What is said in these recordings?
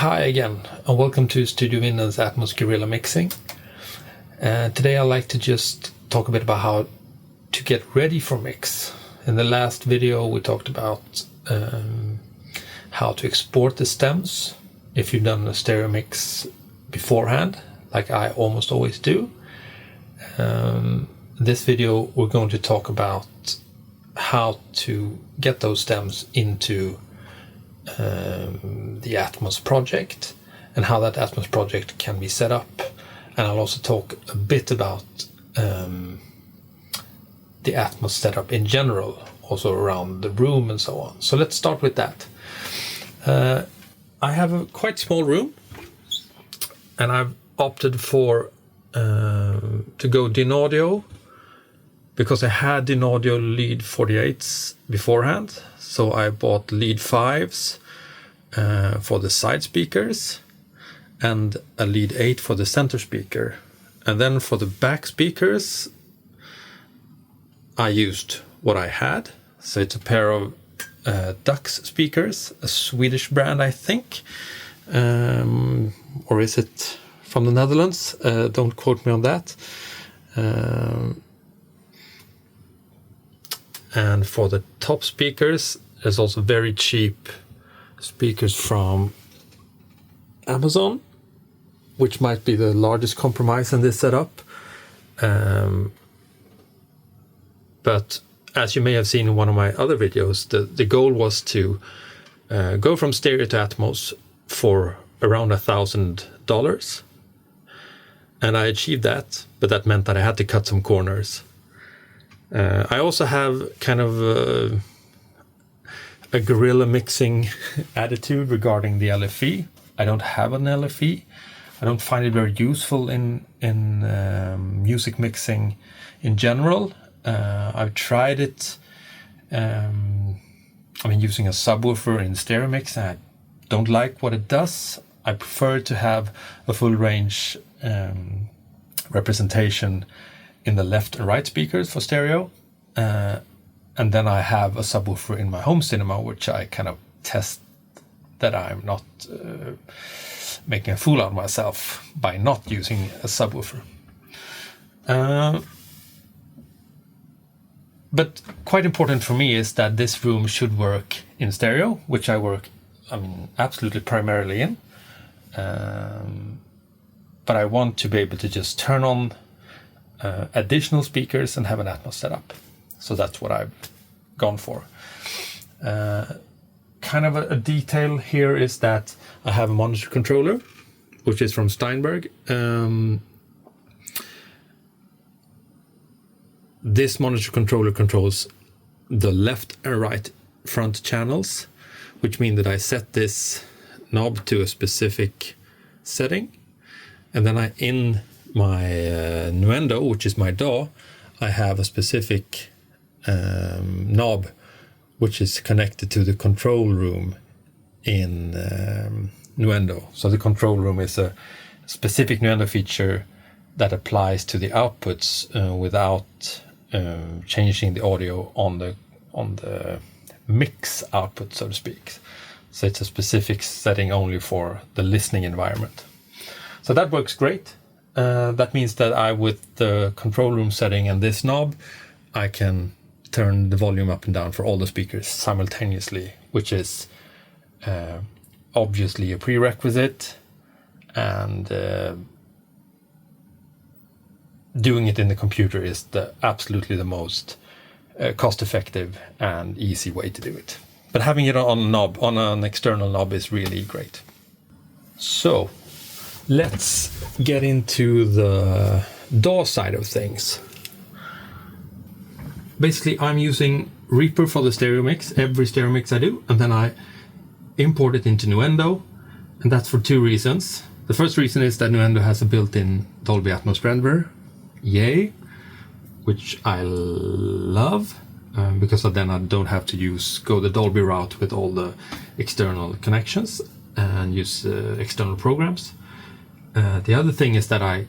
Hi again, and welcome to Studio Vinden's Atmos Guerilla Mixing. Today I'd like to just talk a bit about how to get ready for mix. In the last video we talked about how to export the stems if you've done a stereo mix beforehand, like I almost always do. This video we're going to talk about how to get those stems into the Atmos project and how that Atmos project can be set up. And I'll also talk a bit about the Atmos setup in general, also around the room and so on. So let's start with that. I have a quite small room, and I've opted for to go DAW audio because I had DAW audio lead 48s beforehand. So I bought lead 5s for the side speakers and a lead 8 for the center speaker. And then for the back speakers, I used what I had. So it's a pair of Dux speakers, a Swedish brand, I think. Or is it from the Netherlands? Don't quote me on that. And for the top speakers, there's also very cheap speakers from Amazon, which might be the largest compromise in this setup. But as you may have seen in one of my other videos, the goal was to go from stereo to Atmos for around $1,000. And I achieved that, but that meant that I had to cut some corners. I also have kind of a guerrilla mixing attitude regarding the LFE. I don't have an LFE. I don't find it very useful in music mixing in general. I've tried it. Using a subwoofer in stereo mix. I don't like what it does. I prefer to have a full range representation in the left and right speakers for stereo. And then I have a subwoofer in my home cinema, which I kind of test that I'm not making a fool out of myself by not using a subwoofer. But quite important for me is that this room should work in stereo, which I work, absolutely primarily in. But I want to be able to just turn on additional speakers and have an Atmos setup. So that's what I've gone for. Kind of a detail here is that I have a monitor controller, which is from Steinberg. This monitor controller controls the left and right front channels, which means that I set this knob to a specific setting. And then in my Nuendo, which is my DAW, I have a specific knob which is connected to the control room in Nuendo. So the control room is a specific Nuendo feature that applies to the outputs without changing the audio on the mix output, so to speak. So it's a specific setting only for the listening environment. So that works great. That means that with the control room setting and this knob, I can turn the volume up and down for all the speakers simultaneously, which is obviously a prerequisite, and doing it in the computer is absolutely the most cost-effective and easy way to do it. But having it on an external knob is really great. So let's get into the DAW side of things. Basically, I'm using Reaper for the stereo mix, every stereo mix I do, and then I import it into Nuendo, and that's for two reasons. The first reason is that Nuendo has a built-in Dolby Atmos renderer, yay, which I love, because then I don't have to go the Dolby route with all the external connections and use external programs. The other thing is that I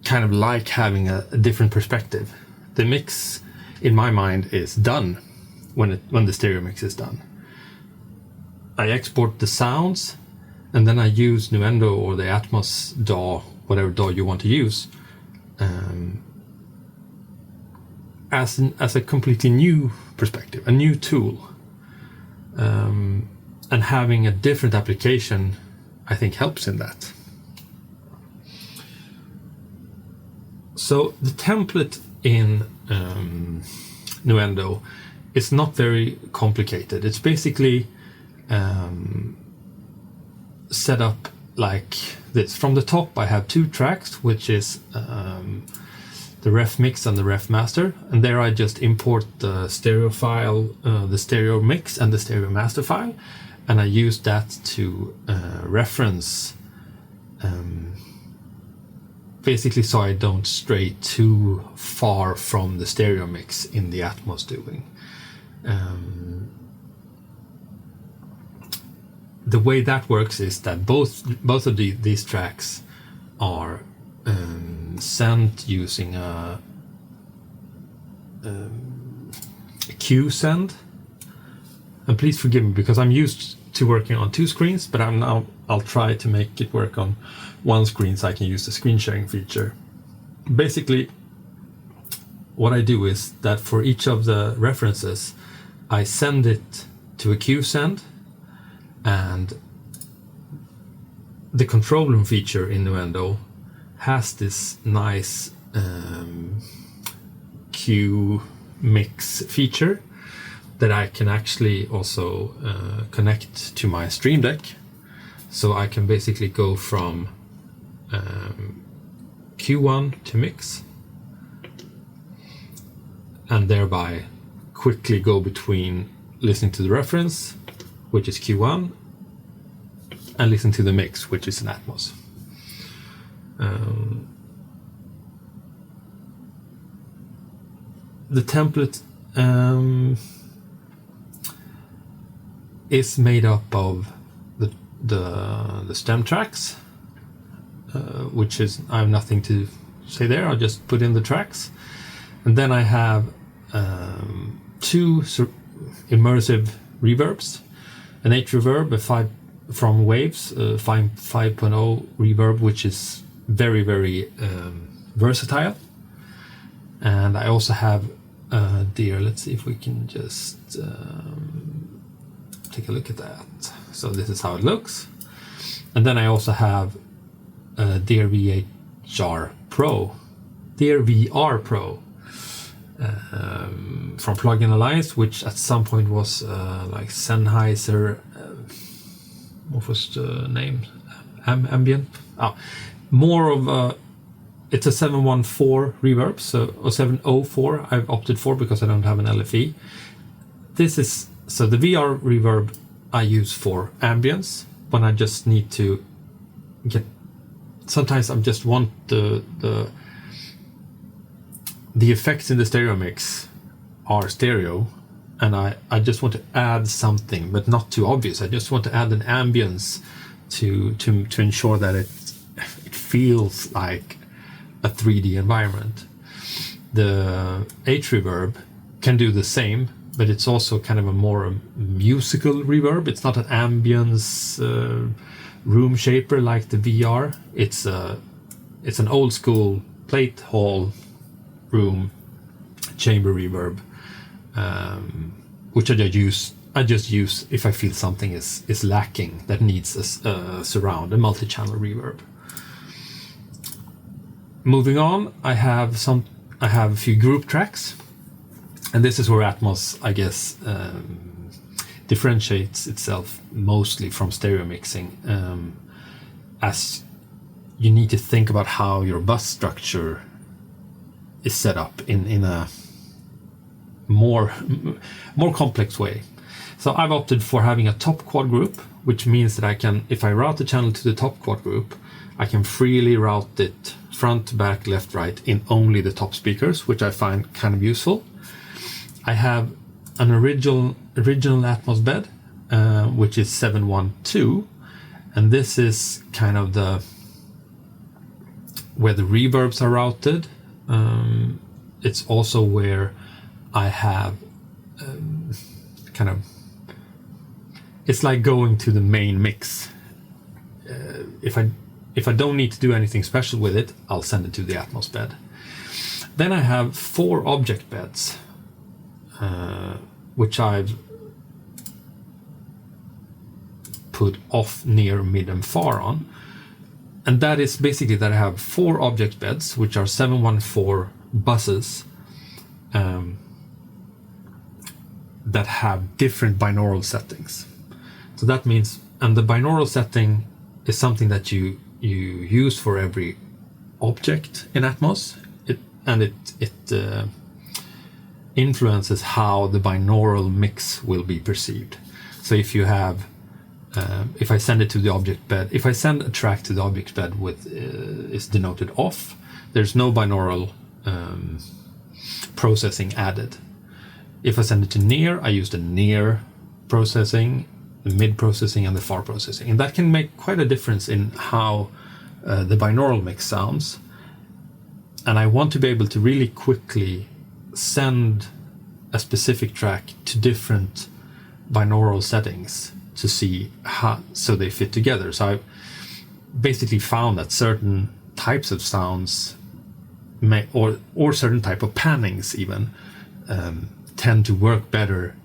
kind of like having a different perspective. The mix, in my mind, is done when the stereo mix is done. I export the sounds and then I use Nuendo or the Atmos DAW, whatever DAW you want to use, as a completely new perspective, a new tool. And having a different application, I think, helps in that. So the template in Nuendo is not very complicated. It's basically set up like this. From the top, I have 2 tracks, which is the ref mix and the ref master, and there I just import the stereo file, the stereo mix and the stereo master file, and I use that to reference, basically so I don't stray too far from the stereo mix in the Atmos doing. The way that works is that both of these tracks are sent using a Q send. And please forgive me because I'm used to working on 2 screens, but I'll try to make it work on 1 screen so I can use the screen sharing feature. Basically, what I do is that for each of the references, I send it to a Q send, and the control room feature in Nuendo has this nice Q mix feature that I can actually also connect to my Stream Deck. So I can basically go from Q1 to mix, and thereby quickly go between listening to the reference, which is Q1, and listen to the mix, which is an Atmos. The template is made up of the stem tracks, which is, I have nothing to say there, I'll just put in the tracks. And then I have 2 immersive reverbs, an H reverb, a 5 from Waves, 5.0 reverb, which is very, very versatile. And I also have let's see if we can just take a look at that. So this is how it looks. And then I also have VR Pro from Plugin Alliance, which at some point was like Sennheiser, what was the name? Ambient? More of a, it's a 714 reverb, or 704 I've opted for because I don't have an LFE. So the VR reverb I use for ambience when I just need to sometimes I just want the effects in the stereo mix are stereo, and I just want to add something, but not too obvious. I just want to add an ambience to ensure that it feels like a 3D environment. The H reverb can do the same, but it's also kind of a more musical reverb. It's not an ambience room shaper like the VR. It's an old school plate hall room chamber reverb, which I just use if I feel something is lacking that needs a surround, a multi-channel reverb. Moving on, I have a few group tracks, and this is where Atmos, I guess, differentiates itself mostly from stereo mixing, as you need to think about how your bus structure is set up in a more complex way. So I've opted for having a top quad group, which means that I can, if I route the channel to the top quad group, I can freely route it front, back, left, right in only the top speakers, which I find kind of useful. I have an original Atmos bed, which is 712, and this is kind of where the reverbs are routed. It's also where I have kind of, it's like going to the main mix if I don't need to do anything special with it, I'll send it to the Atmos bed. Then I have 4 object beds, which I've put off, near, mid, and far on. And that is basically that I have 4 object beds, which are 714 buses that have different binaural settings. So that means, and the binaural setting is something that you use for every object in Atmos. It influences how the binaural mix will be perceived. So if you have, if I send it to the object bed, if I send a track to the object bed with is denoted off, there's no binaural processing added. If I send it to near, I use the near processing, the mid processing, and the far processing, and that can make quite a difference in how the binaural mix sounds. And I want to be able to really quickly send a specific track to different binaural settings to see how so they fit together. So I basically found that certain types of sounds or certain type of pannings even tend to work better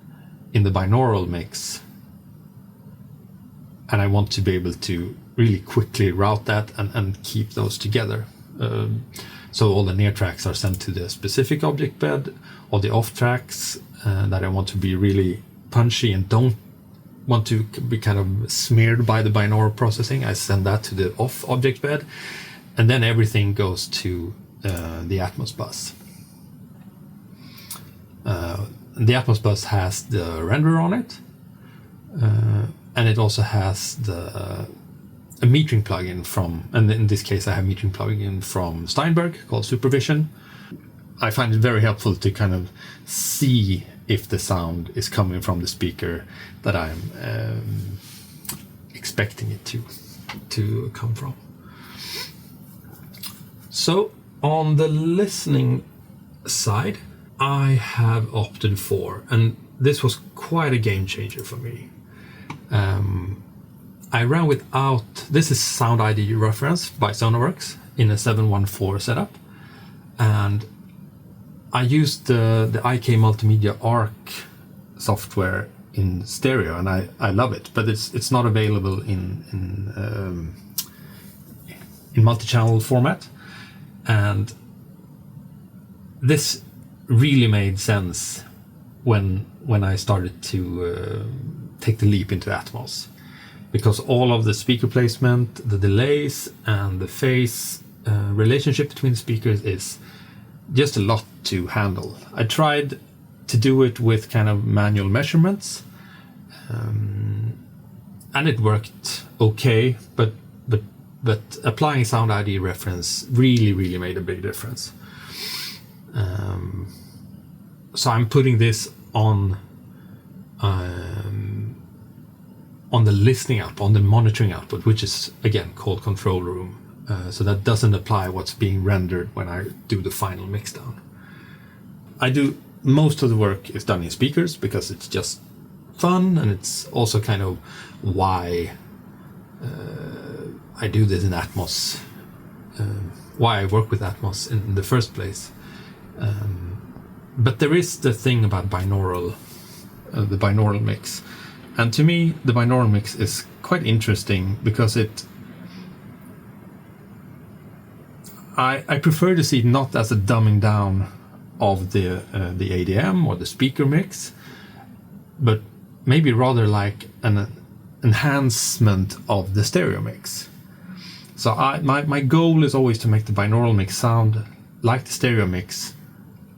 in the binaural mix, and I want to be able to really quickly route that and keep those together. So all the near tracks are sent to the specific object bed. All the off tracks that I want to be really punchy and don't want to be kind of smeared by the binaural processing, I send that to the off object bed, and then everything goes to the Atmos bus. The Atmos bus has the renderer on it, and it also has a metering plugin from, and in this case I have metering plugin from Steinberg called Supervision. I find it very helpful to kind of see if the sound is coming from the speaker that I'm expecting it to come from. So on the listening side, I have opted for, and this was quite a game changer for me. I ran without, this is Sound ID reference by Sonarworks in a 714 setup, and I used the IK Multimedia ARC software in stereo, and I love it, but it's not available in multi-channel format, and this really made sense when I started to take the leap into Atmos, because all of the speaker placement, the delays, and the phase relationship between the speakers is just a lot to handle. I tried to do it with kind of manual measurements, and it worked okay, but applying Sound ID reference really made a big difference. So I'm putting this on the listening output, on the monitoring output, which is again called control room. So that doesn't apply what's being rendered when I do the final mixdown. Most of the work is done in speakers because it's just fun, and it's also kind of why I do this in Atmos, why I work with Atmos in the first place. But there is the thing about binaural, the binaural mix. And to me, the binaural mix is quite interesting because I prefer to see it not as a dumbing down of the ADM or the speaker mix, but maybe rather like an enhancement of the stereo mix. So my goal is always to make the binaural mix sound like the stereo mix,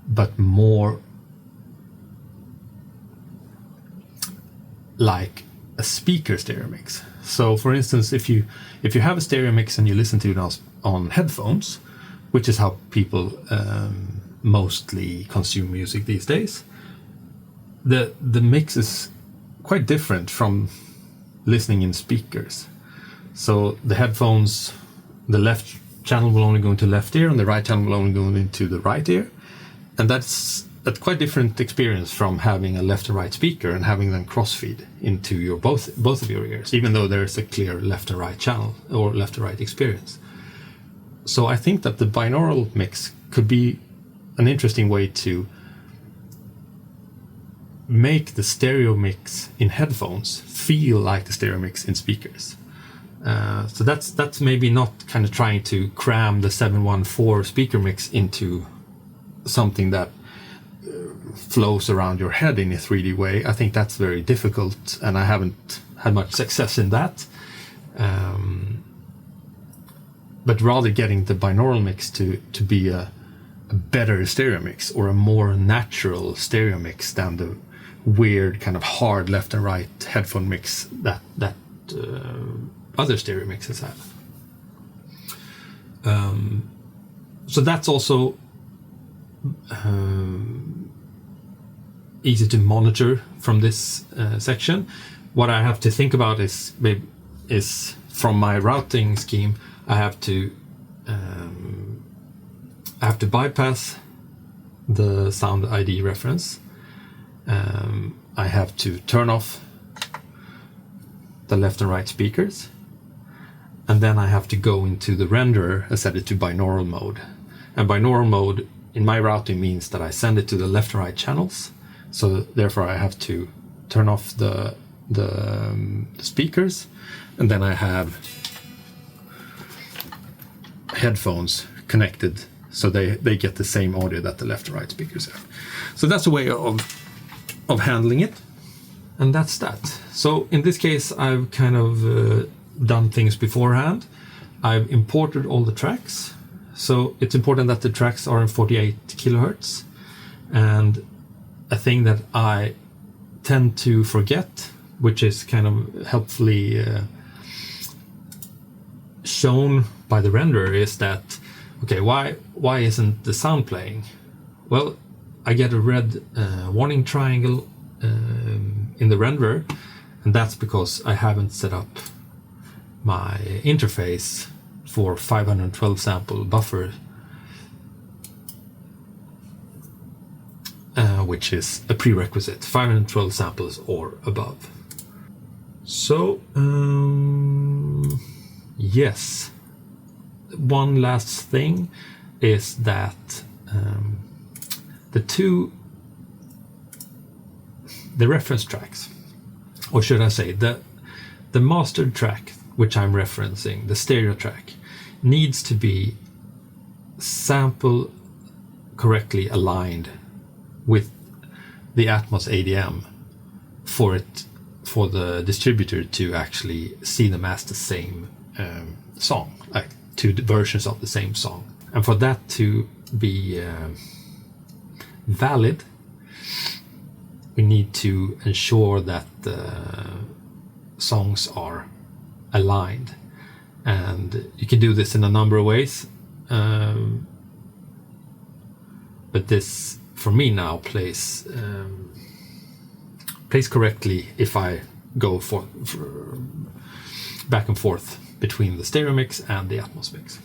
but more like a speaker stereo mix. So for instance, if you have a stereo mix and you listen to it on headphones, which is how people mostly consume music these days, the mix is quite different from listening in speakers. So the headphones, the left channel will only go into left ear and the right channel will only go into the right ear, and that's a quite different experience from having a left and right speaker and having them crossfeed into your both of your ears, even though there's a clear left and right channel or left and right experience. So I think that the binaural mix could be an interesting way to make the stereo mix in headphones feel like the stereo mix in speakers. So that's maybe not kind of trying to cram the 714 speaker mix into something that flows around your head in a 3D way. I think that's very difficult, and I haven't had much success in that. But rather getting the binaural mix to be a better stereo mix, or a more natural stereo mix than the weird kind of hard left and right headphone mix that other stereo mixes have. So that's also easy to monitor from this section. What I have to think about is from my routing scheme, I have to bypass the sound ID reference. I have to turn off the left and right speakers, and then I have to go into the renderer and set it to binaural mode. And binaural mode in my routing means that I send it to the left and right channels. So therefore I have to turn off the speakers, and then I have headphones connected so they get the same audio that the left and right speakers have. So that's a way of handling it, and that's that. So in this case, I've kind of done things beforehand. I've imported all the tracks. So it's important that the tracks are in 48 kilohertz. And a thing that I tend to forget, which is kind of helpfully shown by the renderer, is that, okay, why isn't the sound playing? Well, I get a red warning triangle in the renderer, and that's because I haven't set up my interface for 512 sample buffer, which is a prerequisite, 512 samples or above. So yes, one last thing is that the reference tracks, or should I say the mastered track which I'm referencing, the stereo track, needs to be sample correctly aligned with the Atmos ADM for the distributor to actually see them as the same song, like two versions of the same song. And for that to be valid, we need to ensure that the songs are aligned. And you can do this in a number of ways, but this for me now plays correctly if I go for back and forth between the stereo mix and the Atmos mix.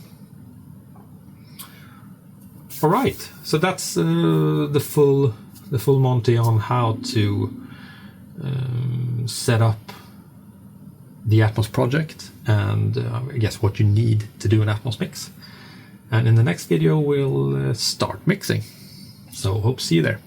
All right, so that's the full Monty on how to set up the Atmos project, and I guess what you need to do an Atmos mix. And in the next video we'll start mixing. So hope to see you there.